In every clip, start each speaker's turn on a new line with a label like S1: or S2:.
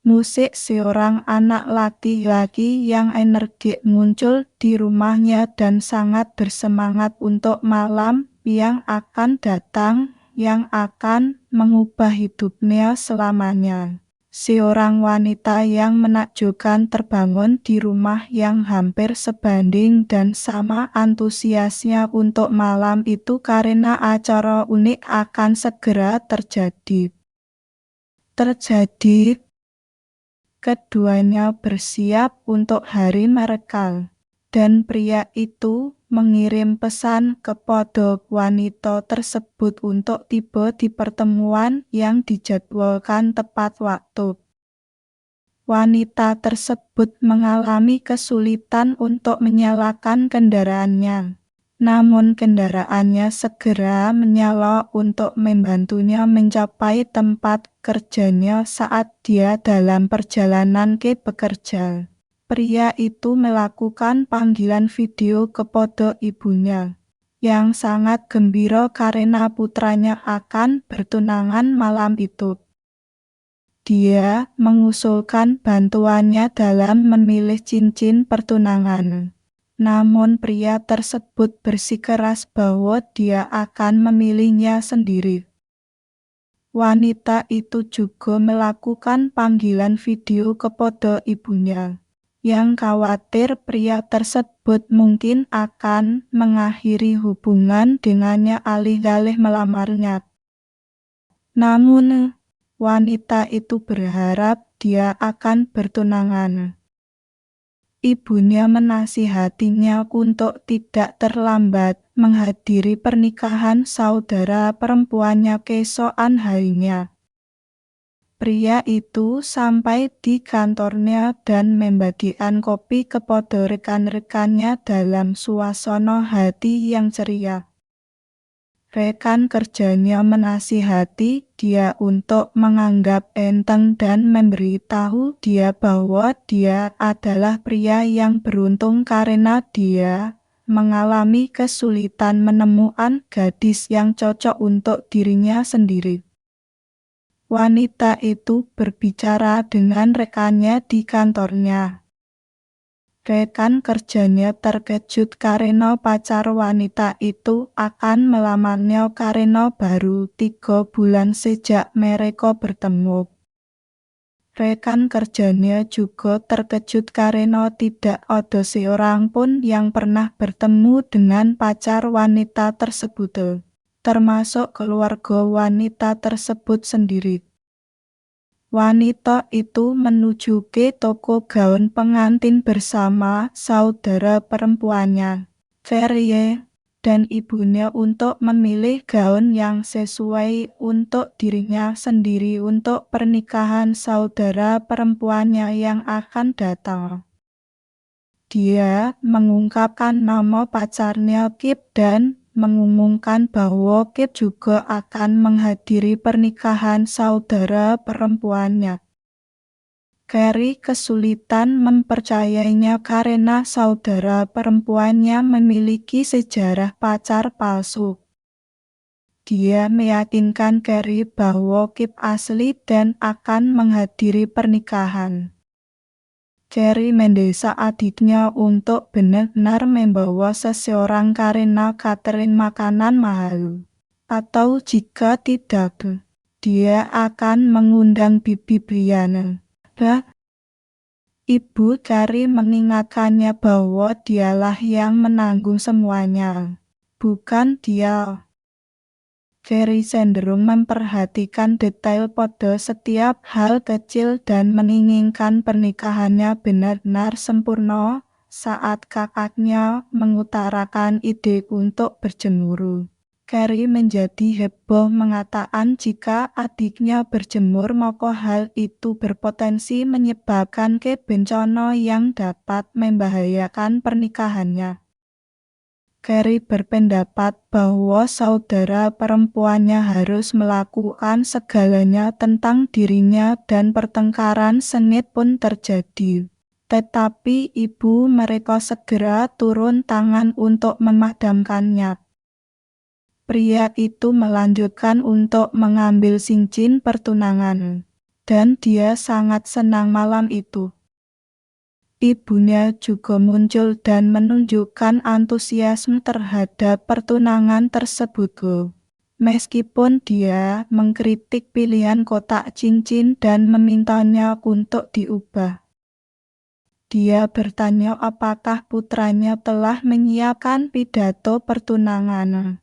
S1: Musik seorang anak laki-laki yang energik muncul di rumahnya dan sangat bersemangat untuk malam yang akan datang, yang akan mengubah hidupnya selamanya. Seorang wanita yang menakjubkan terbangun di rumah yang hampir sebanding dan sama antusiasnya untuk malam itu karena acara unik akan segera terjadi. Keduanya bersiap untuk hari mereka, dan pria itu mengirim pesan kepada wanita tersebut untuk tiba di pertemuan yang dijadwalkan tepat waktu. Wanita tersebut mengalami kesulitan untuk menyalakan kendaraannya. Namun kendaraannya segera menyala untuk membantunya mencapai tempat kerjanya saat dia dalam perjalanan ke bekerja. Pria itu melakukan panggilan video kepada ibunya, yang sangat gembira karena putranya akan bertunangan malam itu. Dia mengusulkan bantuannya dalam memilih cincin pertunangan. Namun pria tersebut bersikeras bahwa dia akan memilihnya sendiri. Wanita itu juga melakukan panggilan video kepada ibunya, yang khawatir pria tersebut mungkin akan mengakhiri hubungan dengannya alih-alih melamarnya. Namun, wanita itu berharap dia akan bertunangan. Ibunya menasihatinya untuk tidak terlambat menghadiri pernikahan saudara perempuannya keesokan harinya. Pria itu sampai di kantornya dan membagikan kopi kepada rekan-rekannya dalam suasana hati yang ceria. Rekan kerjanya menasihati dia untuk menganggap enteng dan memberitahu dia bahwa dia adalah pria yang beruntung karena dia mengalami kesulitan menemukan gadis yang cocok untuk dirinya sendiri. Wanita itu berbicara dengan rekannya di kantornya. Rekan kerjanya terkejut karena pacar wanita itu akan melamarnya karena baru 3 bulan sejak mereka bertemu. Rekan kerjanya juga terkejut karena tidak ada seorang pun yang pernah bertemu dengan pacar wanita tersebut, termasuk keluarga wanita tersebut sendiri. Wanita itu menuju ke toko gaun pengantin bersama saudara perempuannya, Ferrie, dan ibunya untuk memilih gaun yang sesuai untuk dirinya sendiri untuk pernikahan saudara perempuannya yang akan datang. Dia mengungkapkan nama pacarnya Kip dan mengumumkan bahwa Kip juga akan menghadiri pernikahan saudara perempuannya. Carrie kesulitan mempercayainya karena saudara perempuannya memiliki sejarah pacar palsu. Dia meyakinkan Carrie bahwa Kip asli dan akan menghadiri pernikahan. Carrie mendesak adiknya untuk benar-benar membawa seseorang karena catering makanan mahal. Atau jika tidak, dia akan mengundang Bibi Brianna. Ibu Carrie mengingatkannya bahwa dialah yang menanggung semuanya, bukan dia. Carrie cenderung memperhatikan detail pada setiap hal kecil dan menginginkan pernikahannya benar-benar sempurna saat kakaknya mengutarakan ide untuk berjemur. Carrie menjadi heboh mengatakan jika adiknya berjemur maka hal itu berpotensi menyebabkan bencana yang dapat membahayakan pernikahannya. Carrie berpendapat bahwa saudara perempuannya harus melakukan segalanya tentang dirinya dan pertengkaran sengit pun terjadi. Tetapi ibu mereka segera turun tangan untuk memadamkannya. Pria itu melanjutkan untuk mengambil cincin pertunangan. dan dia sangat senang malam itu. Ibunya juga muncul dan menunjukkan antusiasme terhadap pertunangan tersebut. Meskipun dia mengkritik pilihan kotak cincin dan memintanya untuk diubah. Dia bertanya apakah putranya telah menyiapkan pidato pertunangan.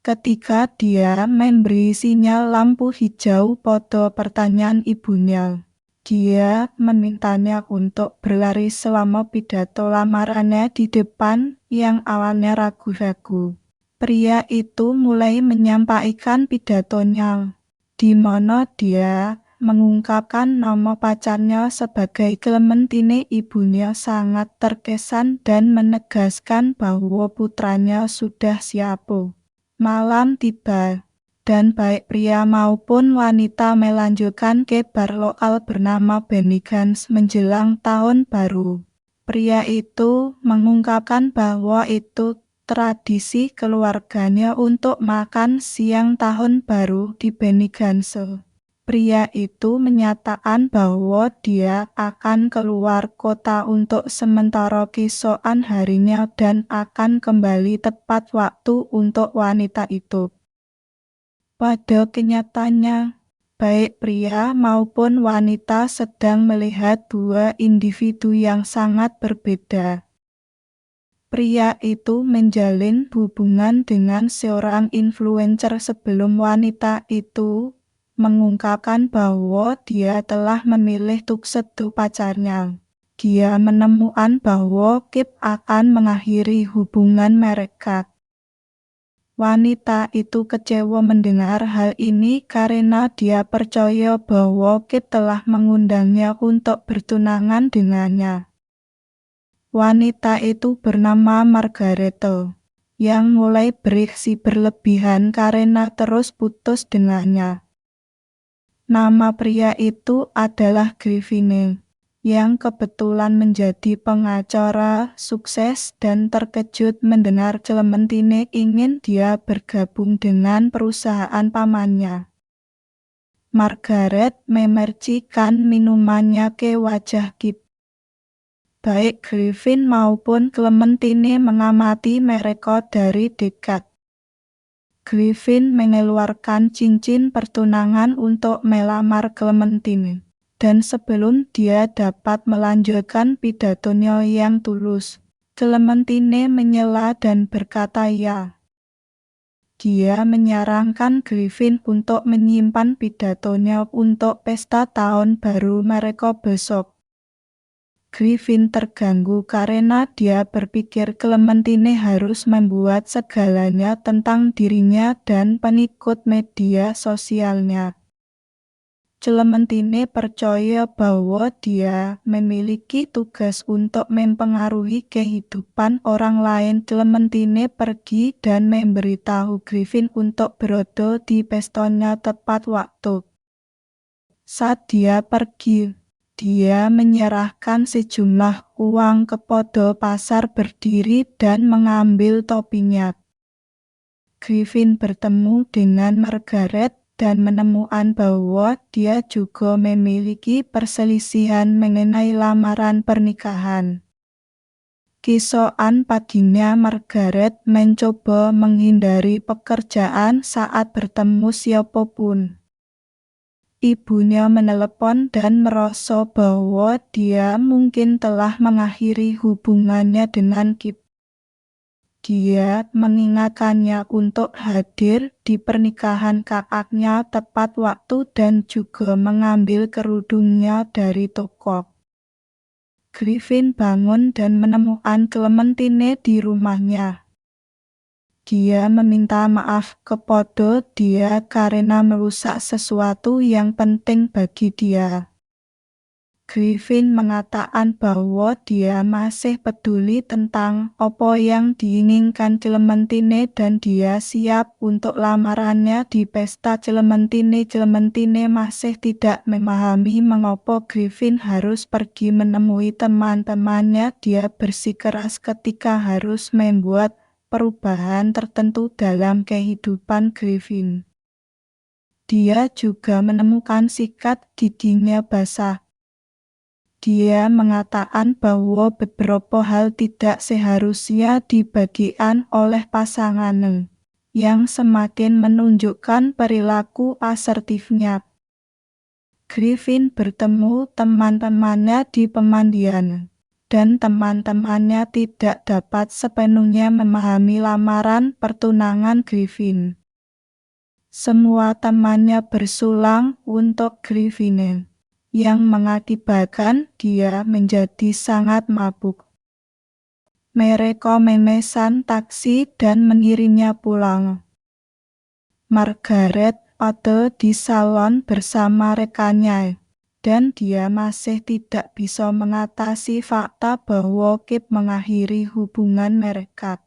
S1: Ketika dia memberi sinyal lampu hijau pada pertanyaan ibunya, dia memintanya untuk berlari selama pidato lamarannya di depan yang awalnya ragu-ragu. Pria itu mulai menyampaikan pidatonya, di mana dia mengungkapkan nama pacarnya sebagai Clementine. Ibunya sangat terkesan dan menegaskan bahwa putranya sudah siap. Malam tiba, dan baik pria maupun wanita melanjutkan kebar lokal bernama Benny Gans menjelang tahun baru. Pria itu mengungkapkan bahwa itu tradisi keluarganya untuk makan siang tahun baru di Benny Gans. Pria itu menyatakan bahwa dia akan keluar kota untuk sementara keesokan harinya dan akan kembali tepat waktu untuk wanita itu. Pada kenyataannya, baik pria maupun wanita sedang melihat dua individu yang sangat berbeda. Pria itu menjalin hubungan dengan seorang influencer sebelum wanita itu mengungkapkan bahwa dia telah memilih Tuxedo pacarnya. Dia menemukan bahwa Kip akan mengakhiri hubungan mereka. Wanita itu kecewa mendengar hal ini karena dia percaya bahwa Kip telah mengundangnya untuk bertunangan dengannya. Wanita itu bernama Margaret, yang mulai bereaksi berlebihan karena terus putus dengannya. Nama pria itu adalah Griffin, yang kebetulan menjadi pengacara sukses dan terkejut mendengar Clementine ingin dia bergabung dengan perusahaan pamannya. Margaret memercikan minumannya ke wajah Kip. Baik Griffin maupun Clementine mengamati mereka dari dekat. Griffin mengeluarkan cincin pertunangan untuk melamar Clementine, dan sebelum dia dapat melanjutkan pidatonya yang tulus, Clementine menyela dan berkata ya. Dia menyarankan Griffin untuk menyimpan pidatonya untuk pesta tahun baru mereka besok. Griffin terganggu karena dia berpikir Clementine harus membuat segalanya tentang dirinya dan pengikut media sosialnya. Clementine percaya bahwa dia memiliki tugas untuk mempengaruhi kehidupan orang lain. Clementine pergi dan memberitahu Griffin untuk berada di pestanya tepat waktu. Saat dia pergi, dia menyerahkan sejumlah uang kepada pasar berdiri dan mengambil topinya. Griffin bertemu dengan Margaret dan menemukan bahwa dia juga memiliki perselisihan mengenai lamaran pernikahan. Keesokan paginya Margaret mencoba menghindari pekerjaan saat bertemu siapapun. Ibunya menelepon dan merasa bahwa dia mungkin telah mengakhiri hubungannya dengan Kip. Dia mengingatkannya untuk hadir di pernikahan kakaknya tepat waktu dan juga mengambil kerudungnya dari toko. Griffin bangun dan menemukan Clementine di rumahnya. Dia meminta maaf kepada dia karena merusak sesuatu yang penting bagi dia. Griffin mengatakan bahwa dia masih peduli tentang apa yang diinginkan Clementine dan dia siap untuk lamarannya di pesta Clementine. Clementine masih tidak memahami mengapa Griffin harus pergi menemui teman-temannya. Dia bersikeras ketika harus membuat perubahan tertentu dalam kehidupan Griffin. Dia juga menemukan sikat giginya basah. Dia mengatakan bahwa beberapa hal tidak seharusnya dibagikan oleh pasangannya, yang semakin menunjukkan perilaku asertifnya. Griffin bertemu teman-temannya di pemandian, dan teman-temannya tidak dapat sepenuhnya memahami lamaran pertunangan Griffin. Semua temannya bersulang untuk Griffin, yang mengakibatkan dia menjadi sangat mabuk. Mereka memesan taksi dan mengirimnya pulang. Margaret ada di salon bersama rekannya, dan dia masih tidak bisa mengatasi fakta bahwa Kip mengakhiri hubungan mereka.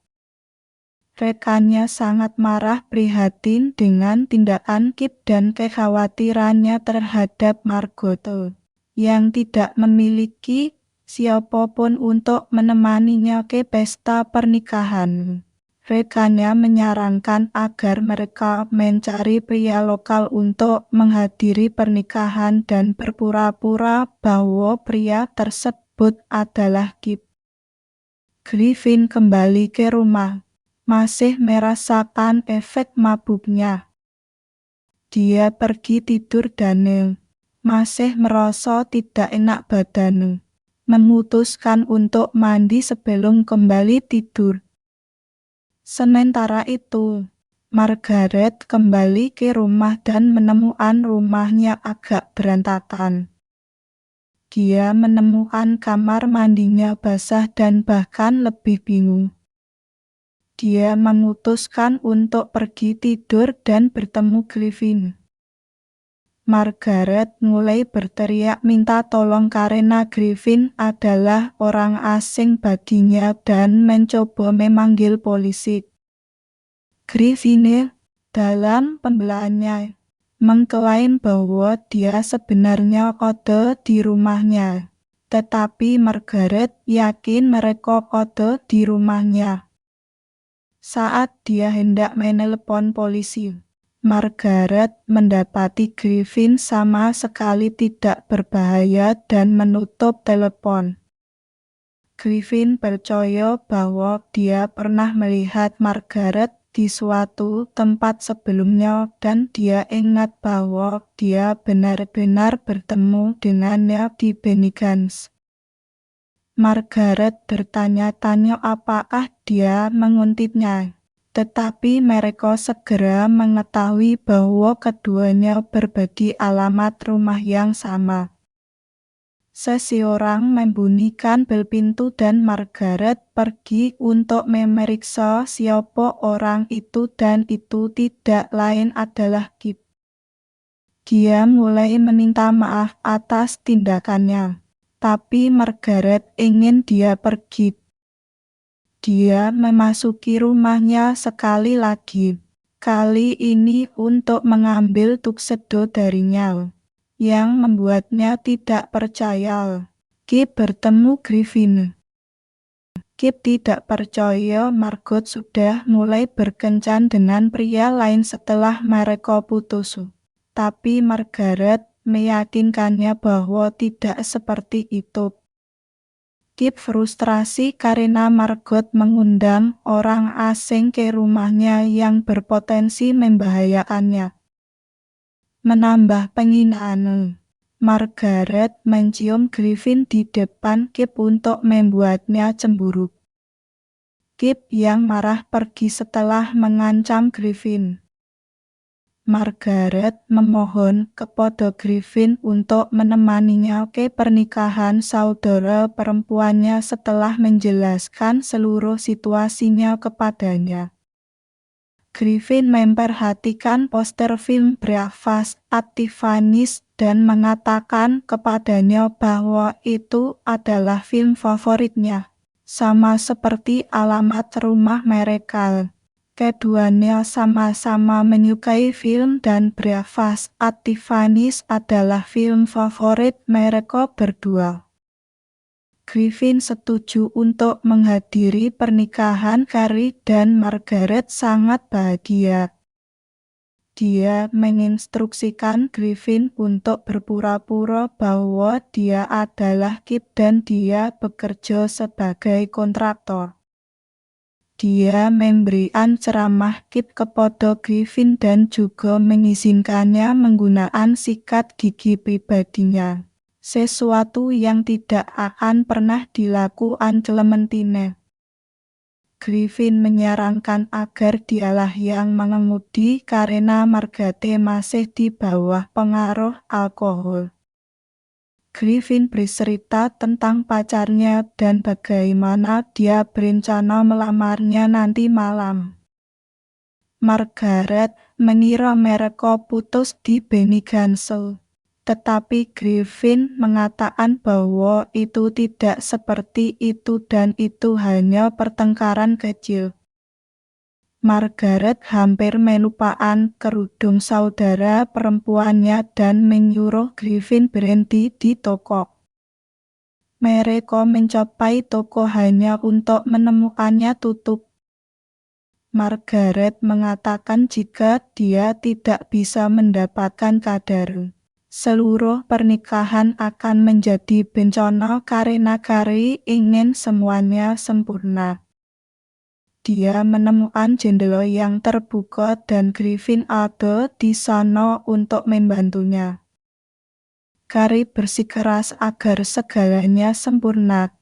S1: Rekannya sangat marah prihatin dengan tindakan Kip dan kekhawatirannya terhadap Margot, yang tidak memiliki siapapun untuk menemaninya ke pesta pernikahan. Rekannya menyarankan agar mereka mencari pria lokal untuk menghadiri pernikahan dan berpura-pura bahwa pria tersebut adalah Kip. Griffin kembali ke rumah, masih merasakan efek mabuknya. Dia pergi tidur dan masih merasa tidak enak badan. Memutuskan untuk mandi sebelum kembali tidur. Sementara itu, Margaret kembali ke rumah dan menemukan rumahnya agak berantakan. Dia menemukan kamar mandinya basah dan bahkan lebih bingung. Dia memutuskan untuk pergi tidur dan bertemu Griffin. Margaret mulai berteriak minta tolong karena Griffin adalah orang asing baginya dan mencoba memanggil polisi. Griffin, dalam pembelaannya, mengklaim bahwa dia sebenarnya kode di rumahnya, tetapi Margaret yakin mereka kode di rumahnya. Saat dia hendak menelepon polisi, Margaret mendapati Griffin sama sekali tidak berbahaya dan menutup telepon. Griffin percaya bahwa dia pernah melihat Margaret di suatu tempat sebelumnya dan dia ingat bahwa dia benar-benar bertemu dengannya di Benigans. Margaret bertanya-tanya apakah dia menguntitnya, tetapi mereka segera mengetahui bahwa keduanya berbagi alamat rumah yang sama. Seseorang membunyikan bel pintu dan Margaret pergi untuk memeriksa siapa orang itu dan itu tidak lain adalah Kip. Dia mulai meminta maaf atas tindakannya. Tapi Margaret ingin dia pergi. Dia memasuki rumahnya sekali lagi, kali ini untuk mengambil tuxedo darinya, yang membuatnya tidak percaya. Kip bertemu Griffin. Kip tidak percaya Margot sudah mulai berkencan dengan pria lain setelah mereka putus. Tapi Margaret meyakinkannya bahwa tidak seperti itu. Kip frustrasi karena Margot mengundang orang asing ke rumahnya yang berpotensi membahayakannya. Menambah penghinaan, Margaret mencium Griffin di depan Kip untuk membuatnya cemburu. Kip yang marah pergi setelah mengancam Griffin. Margaret memohon kepada Griffin untuk menemaninya ke pernikahan saudara perempuannya setelah menjelaskan seluruh situasinya kepadanya. Griffin memperhatikan poster film Breakfast at Tiffany's dan mengatakan kepadanya bahwa itu adalah film favoritnya, sama seperti alamat rumah mereka. Keduanya sama-sama menyukai film dan Breakfast at Tiffany's adalah film favorit mereka berdua. Griffin setuju untuk menghadiri pernikahan Carrie dan Margaret sangat bahagia. Dia menginstruksikan Griffin untuk berpura-pura bahwa dia adalah Kip dan dia bekerja sebagai kontraktor. Dia memberikan ceramah Kip kepada Griffin dan juga mengizinkannya menggunakan sikat gigi pribadinya. Sesuatu yang tidak akan pernah dilakukan Clementine. Griffin menyarankan agar dialah yang mengemudi karena Margate masih di bawah pengaruh alkohol. Griffin bercerita tentang pacarnya dan bagaimana dia berencana melamarnya nanti malam. Margaret mengira mereka putus di Benny-Gansel. Tetapi Griffin mengatakan bahwa itu tidak seperti itu dan itu hanya pertengkaran kecil. Margaret hampir melupakan kerudung saudara perempuannya dan menyuruh Griffin berhenti di toko. Mereka mencapai toko hanya untuk menemukannya tutup. Margaret mengatakan jika dia tidak bisa mendapatkan kadar, seluruh pernikahan akan menjadi bencana karena Carrie ingin semuanya sempurna. Dia menemukan jendela yang terbuka dan Griffin ada di sana untuk membantunya. Carrie bersikeras agar segalanya sempurna.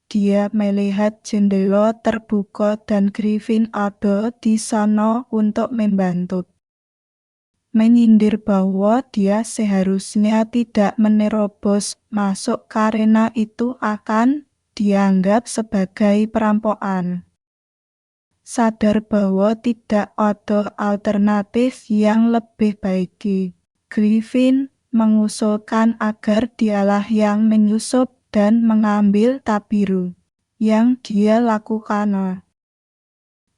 S1: Dia melihat jendela terbuka dan Griffin ada di sana untuk membantu. Menyindir bahwa dia seharusnya tidak menerobos masuk karena itu akan dianggap sebagai perampokan. Sadar bahwa tidak ada alternatif yang lebih baik, Griffin mengusulkan agar dialah yang menyusup dan mengambil tabiru, yang dia lakukan.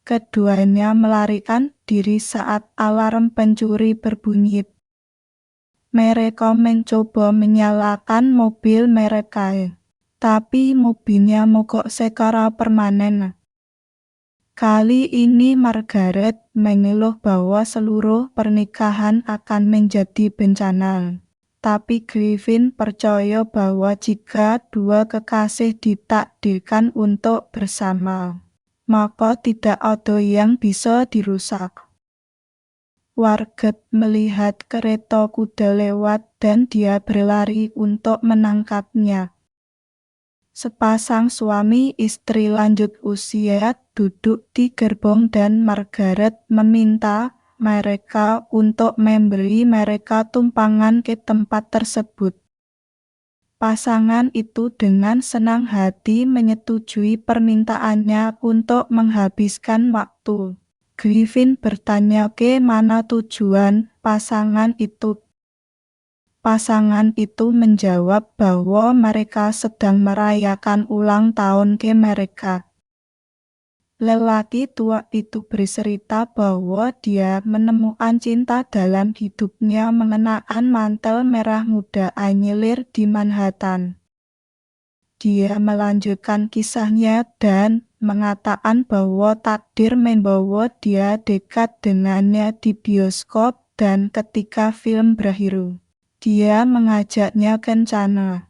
S1: Keduanya melarikan diri saat alarm pencuri berbunyi. Mereka mencoba menyalakan mobil mereka, tapi mobilnya mogok secara permanen. Kali ini Margaret mengeluh bahwa seluruh pernikahan akan menjadi bencana. Tapi Griffin percaya bahwa jika dua kekasih ditakdirkan untuk bersama, maka tidak ada yang bisa dirusak. Warga melihat kereta kuda lewat dan dia berlari untuk menangkapnya. Sepasang suami istri lanjut usia duduk di gerbong dan Margaret meminta mereka untuk memberi mereka tumpangan ke tempat tersebut. Pasangan itu dengan senang hati menyetujui permintaannya untuk menghabiskan waktu. Griffin bertanya ke mana tujuan pasangan itu. Pasangan itu menjawab bahwa mereka sedang merayakan ulang tahun ke mereka. Lelaki tua itu bercerita bahwa dia menemukan cinta dalam hidupnya mengenakan mantel merah muda anyelir di Manhattan. Dia melanjutkan kisahnya dan mengatakan bahwa takdir membawa dia dekat dengannya di bioskop dan ketika film berakhir, dia mengajaknya kencana.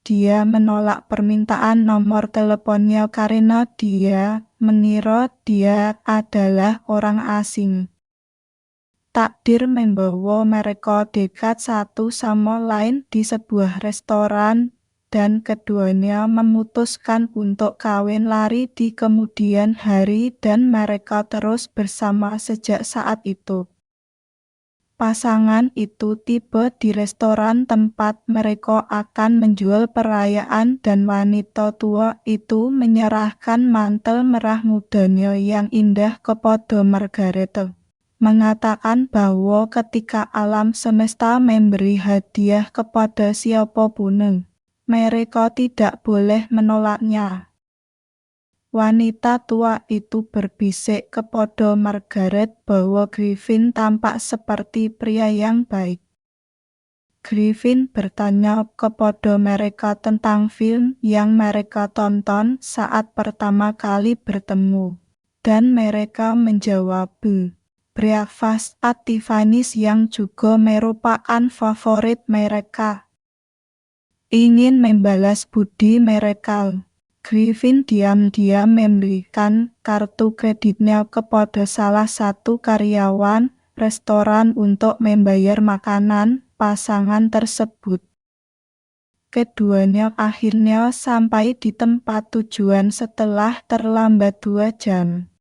S1: Dia menolak permintaan nomor teleponnya karena dia mengira dia adalah orang asing. Takdir membawa mereka dekat satu sama lain di sebuah restoran dan keduanya memutuskan untuk kawin lari di kemudian hari dan mereka terus bersama sejak saat itu. Pasangan itu tiba di restoran tempat mereka akan menjual perayaan dan wanita tua itu menyerahkan mantel merah mudanya yang indah kepada Margaret. Mengatakan bahwa ketika alam semesta memberi hadiah kepada siapapun, mereka tidak boleh menolaknya. Wanita tua itu berbisik kepada Margaret bahwa Griffin tampak seperti pria yang baik. Griffin bertanya kepada mereka tentang film yang mereka tonton saat pertama kali bertemu, dan mereka menjawab, breakfast at Tiffany's yang juga merupakan favorit mereka. Ingin membalas budi mereka, Griffin diam-diam memberikan kartu kreditnya kepada salah satu karyawan restoran untuk membayar makanan pasangan tersebut. Keduanya akhirnya sampai di tempat tujuan setelah terlambat 2 jam.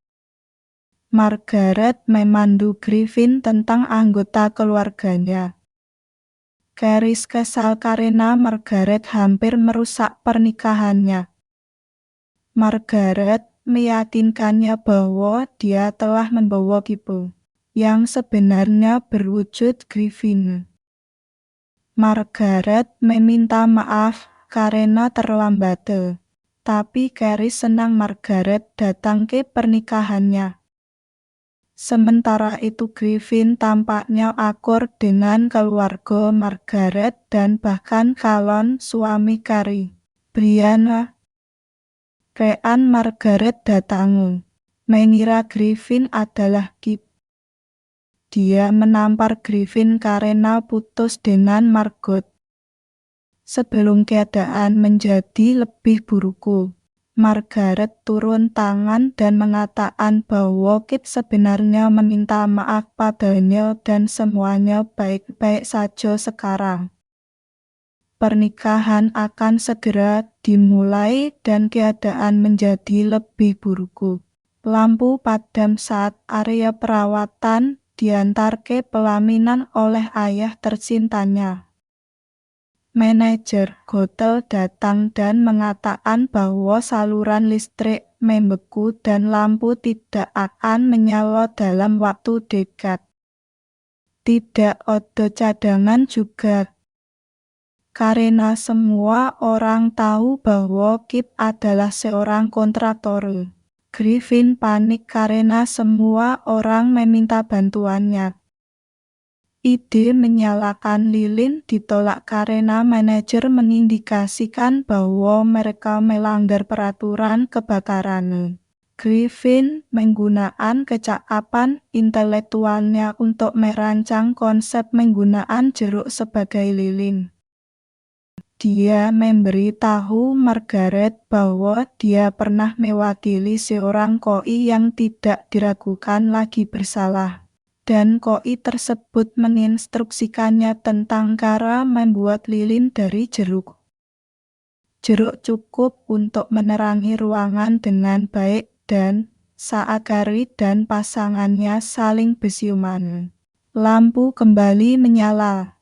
S1: Margaret memandu Griffin tentang anggota keluarganya. Caris kesal karena Margaret hampir merusak pernikahannya. Margaret meyakinkannya bahwa dia telah membawa tipu, yang sebenarnya berwujud Griffin. Margaret meminta maaf karena terlambat, tapi Caris senang Margaret datang ke pernikahannya. Sementara itu Griffin tampaknya akur dengan keluarga Margaret dan bahkan calon suami Carrie, Brianna. Rekan Margaret datang, mengira Griffin adalah Kip. Dia menampar Griffin karena putus dengan Margot. Sebelum keadaan menjadi lebih buruk, Margaret turun tangan dan mengatakan bahwa Kip sebenarnya meminta maaf padanya dan semuanya baik-baik saja sekarang. Pernikahan akan segera dimulai dan keadaan menjadi lebih buruk. Lampu padam saat area perawatan diantar ke pelaminan oleh ayah tercintanya. Manajer hotel datang dan mengatakan bahwa saluran listrik membeku dan lampu tidak akan menyala dalam waktu dekat. Tidak ada cadangan juga. Karena semua orang tahu bahwa Kip adalah seorang kontraktor. Griffin panik karena semua orang meminta bantuannya. Ide menyalakan lilin ditolak karena manajer mengindikasikan bahwa mereka melanggar peraturan kebakaran. Griffin menggunakan kecakapan intelektualnya untuk merancang konsep menggunakan jeruk sebagai lilin. Dia memberitahu Margaret bahwa dia pernah mewakili seorang koi yang tidak diragukan lagi bersalah. Dan koi tersebut menginstruksikannya tentang cara membuat lilin dari jeruk. Jeruk cukup untuk menerangi ruangan dengan baik dan saat Carrie dan pasangannya saling bersiuman, lampu kembali menyala.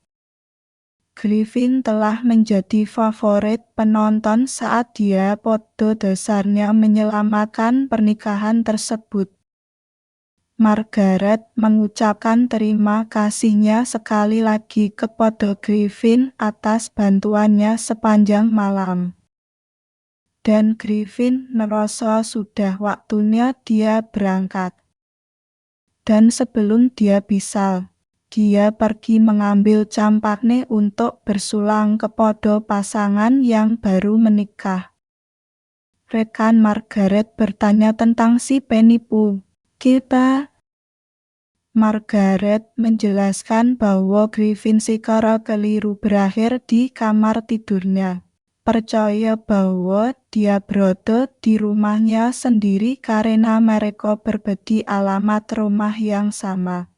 S1: Griffin telah menjadi favorit penonton saat dia pada dasarnya menyelamatkan pernikahan tersebut. Margaret mengucapkan terima kasihnya sekali lagi kepada Griffin atas bantuannya sepanjang malam. Dan Griffin merasa sudah waktunya dia berangkat. Dan sebelum dia bisa, dia pergi mengambil campakne untuk bersulang kepada pasangan yang baru menikah. Rekan Margaret bertanya tentang si penipu. Kita Margaret menjelaskan bahwa Griffin secara keliru berakhir di kamar tidurnya. Percaya bahwa dia berada di rumahnya sendiri karena mereka berbeda alamat rumah yang sama.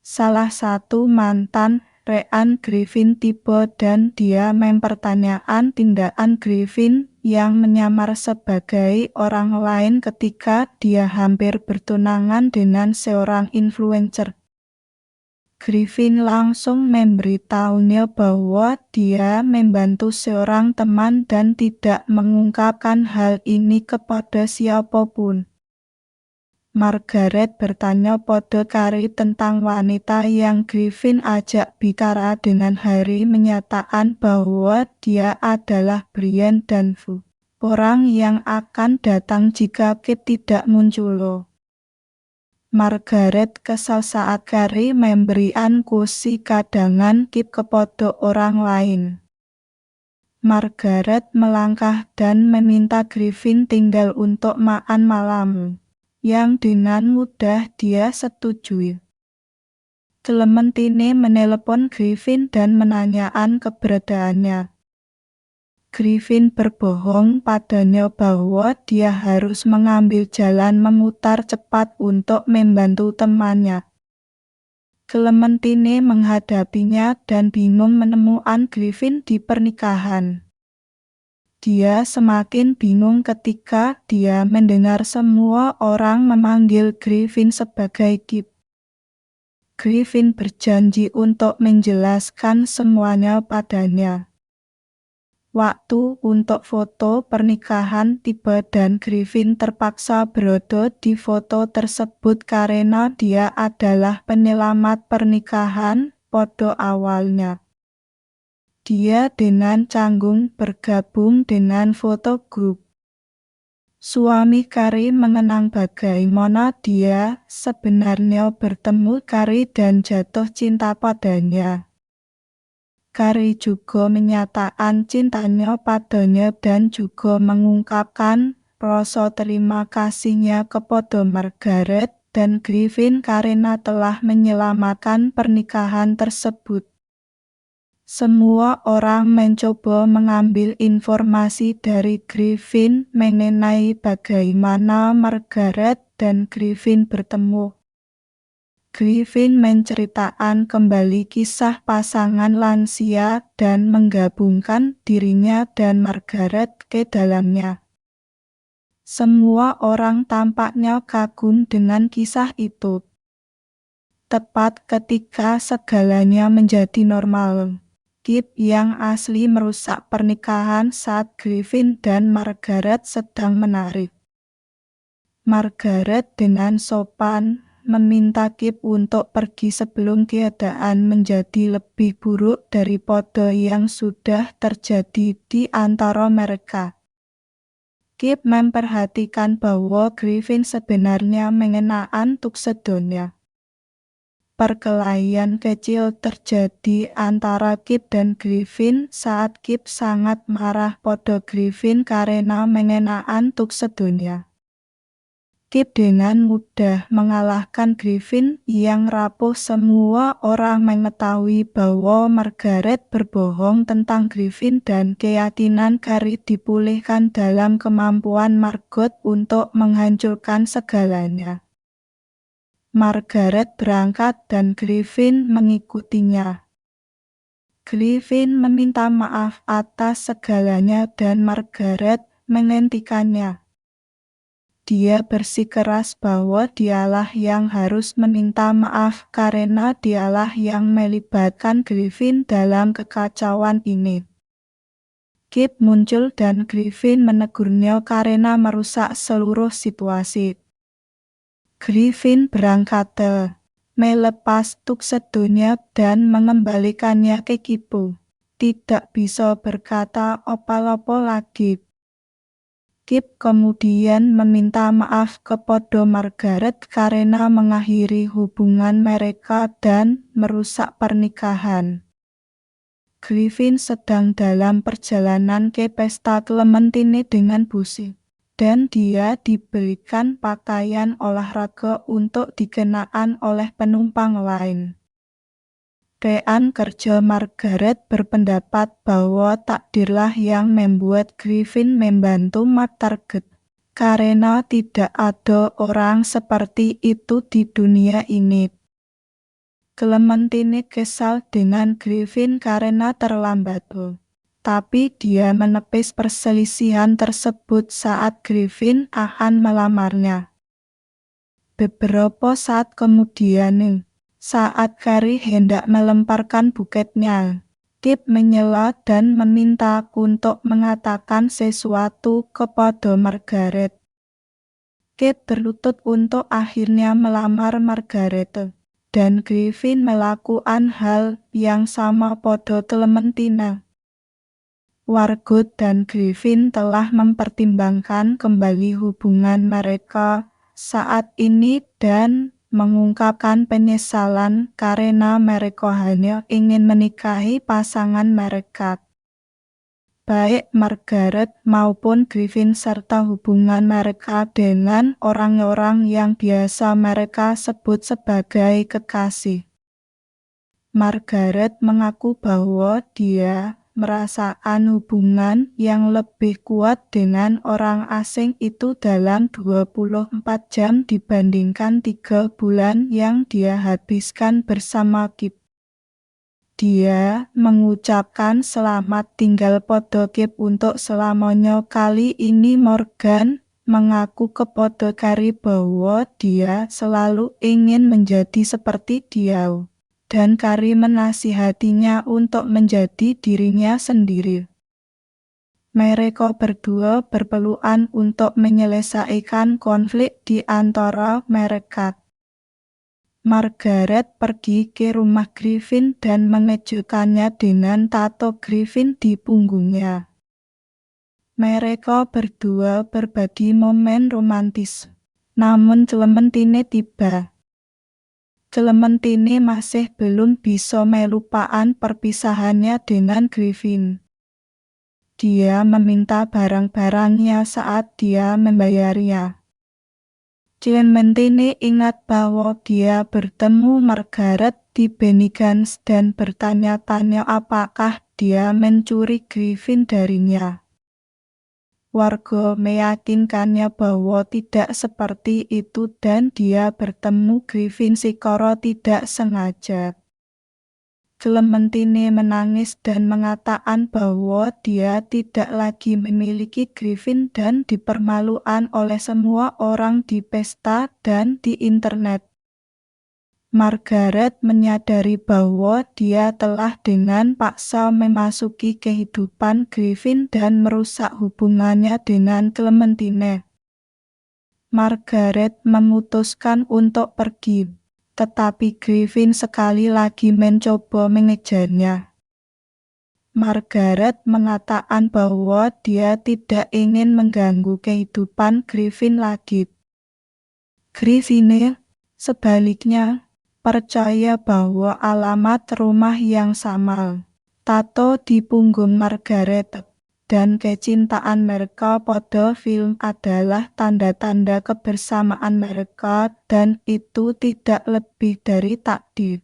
S1: Salah satu mantan rekan Griffin tiba dan dia mempertanyakan tindakan Griffin yang menyamar sebagai orang lain ketika dia hampir bertunangan dengan seorang influencer. Griffin langsung memberitahunya bahwa dia membantu seorang teman dan tidak mengungkapkan hal ini kepada siapapun. Margaret bertanya pada Carrie tentang wanita yang Griffin ajak bicara dengan Harry menyatakan bahwa dia adalah Brian Danfu, orang yang akan datang jika Kip tidak muncul. Margaret kesal saat Carrie memberikan kursi cadangan Kip kepada orang lain. Margaret melangkah dan meminta Griffin tinggal untuk makan malam. yang dengan mudah dia setujui. Clementine menelepon Griffin dan menanyakan keberadaannya. Griffin berbohong padanya bahwa dia harus mengambil jalan memutar cepat untuk membantu temannya. Clementine menghadapinya dan bingung menemukan Griffin di pernikahan. Dia semakin bingung ketika dia mendengar semua orang memanggil Griffin sebagai Kip. Griffin berjanji untuk menjelaskan semuanya padanya. Waktu untuk foto pernikahan tiba dan Griffin terpaksa berada di foto tersebut karena dia adalah penyelamat pernikahan pada awalnya. Dia dengan canggung bergabung dengan foto grup. Suami Carrie mengenang bagaimana dia sebenarnya bertemu Carrie dan jatuh cinta padanya. Carrie juga menyatakan cintanya padanya dan juga mengungkapkan rasa terima kasihnya kepada Margaret dan Griffin karena telah menyelamatkan pernikahan tersebut. Semua orang mencoba mengambil informasi dari Griffin mengenai bagaimana Margaret dan Griffin bertemu. Griffin menceritakan kembali kisah pasangan lansia dan menggabungkan dirinya dan Margaret ke dalamnya. Semua orang tampaknya kagum dengan kisah itu. Tepat ketika segalanya menjadi normal, Kip yang asli merusak pernikahan saat Griffin dan Margaret sedang menari. Margaret dengan sopan meminta Kip untuk pergi sebelum keadaan menjadi lebih buruk daripada yang sudah terjadi di antara mereka. Kip memperhatikan bahwa Griffin sebenarnya mengenakan tuksedonya. Perkelahian kecil terjadi antara Kip dan Griffin saat Kip sangat marah pada Griffin karena mengenakan tuksedonya. Kip dengan mudah mengalahkan Griffin yang rapuh. Semua orang mengetahui bahwa Margaret berbohong tentang Griffin dan keyakinan Carrie dipulihkan dalam kemampuan Margot untuk menghancurkan segalanya. Margaret berangkat dan Griffin mengikutinya. Griffin meminta maaf atas segalanya dan Margaret menghentikannya. Dia bersikeras bahwa dialah yang harus meminta maaf karena dialah yang melibatkan Griffin dalam kekacauan ini. Kip muncul dan Griffin menegurnya karena merusak seluruh situasi. Griffin berangkat melepas tuksedonya dan mengembalikannya ke Kipu. Tidak bisa berkata apa-apa lagi. Kip kemudian meminta maaf kepada Margaret karena mengakhiri hubungan mereka dan merusak pernikahan. Griffin sedang dalam perjalanan ke pesta Clementine dengan Busi, dan dia diberikan pakaian olahraga untuk dikenakan oleh penumpang lain. Rekan kerja Margaret berpendapat bahwa takdirlah yang membuat Griffin membantu Margaret, karena tidak ada orang seperti itu di dunia ini. Clementine kesal dengan Griffin karena terlambat, tapi dia menepis perselisihan tersebut saat Griffin akan melamarnya. Beberapa saat kemudian, saat Carrie hendak melemparkan buketnya, Kip menyela dan meminta untuk mengatakan sesuatu kepada Margaret. Kip berlutut untuk akhirnya melamar Margaret, dan Griffin melakukan hal yang sama pada Clementina. Margot dan Griffin telah mempertimbangkan kembali hubungan mereka saat ini dan mengungkapkan penyesalan karena mereka hanya ingin menikahi pasangan mereka. baik Margaret maupun Griffin serta hubungan mereka dengan orang-orang yang biasa mereka sebut sebagai kekasih. Margaret mengaku bahwa dia merasakan hubungan yang lebih kuat dengan orang asing itu dalam 24 jam dibandingkan 3 bulan yang dia habiskan bersama Kip. Dia mengucapkan selamat tinggal pada Kip untuk selamanya. Kali ini Morgan mengaku kepada Carrie bahwa dia selalu ingin menjadi seperti dia. Dan Carrie menasihatinya untuk menjadi dirinya sendiri. Mereka berdua berpelukan untuk menyelesaikan konflik di antara mereka. Margaret pergi ke rumah Griffin dan mengejutkannya dengan tato Griffin di punggungnya. Mereka berdua berbagi momen romantis. Namun Clementine tiba. Clementine masih belum bisa melupakan perpisahannya dengan Griffin. Dia meminta barang-barangnya saat dia membayarnya. Clementine ingat bahwa dia bertemu Margaret di Bennigan's dan bertanya-tanya apakah dia mencuri Griffin darinya. Warga meyakinkannya bahwa tidak seperti itu dan dia bertemu Griffin secara tidak sengaja. Clementine menangis dan mengatakan bahwa dia tidak lagi memiliki Griffin dan dipermalukan oleh semua orang di pesta dan di internet. Margaret menyadari bahwa dia telah dengan paksa memasuki kehidupan Griffin dan merusak hubungannya dengan Clementine. Margaret memutuskan untuk pergi, tetapi Griffin sekali lagi mencoba mengejarnya. Margaret mengatakan bahwa dia tidak ingin mengganggu kehidupan Griffin lagi. Griffin, sebaliknya, percaya bahwa alamat rumah yang sama, tato di punggung Margaret, dan kecintaan mereka pada film adalah tanda-tanda kebersamaan mereka dan itu tidak lebih dari takdir.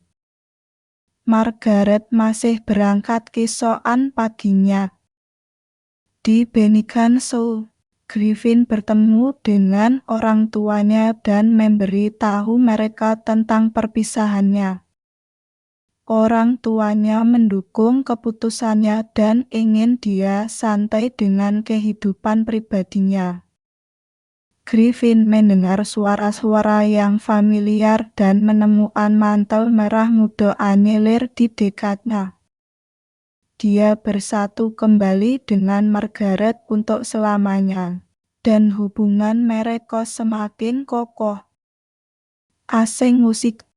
S1: Margaret masih berangkat keesokan paginya. Di Bennigan's, Griffin bertemu dengan orang tuanya dan memberi tahu mereka tentang perpisahannya. Orang tuanya mendukung keputusannya dan ingin dia santai dengan kehidupan pribadinya. Griffin mendengar suara-suara yang familiar dan menemukan mantel merah muda anyelir di dekatnya. Dia bersatu kembali dengan Margaret untuk selamanya, dan hubungan mereka semakin kokoh. Asing musik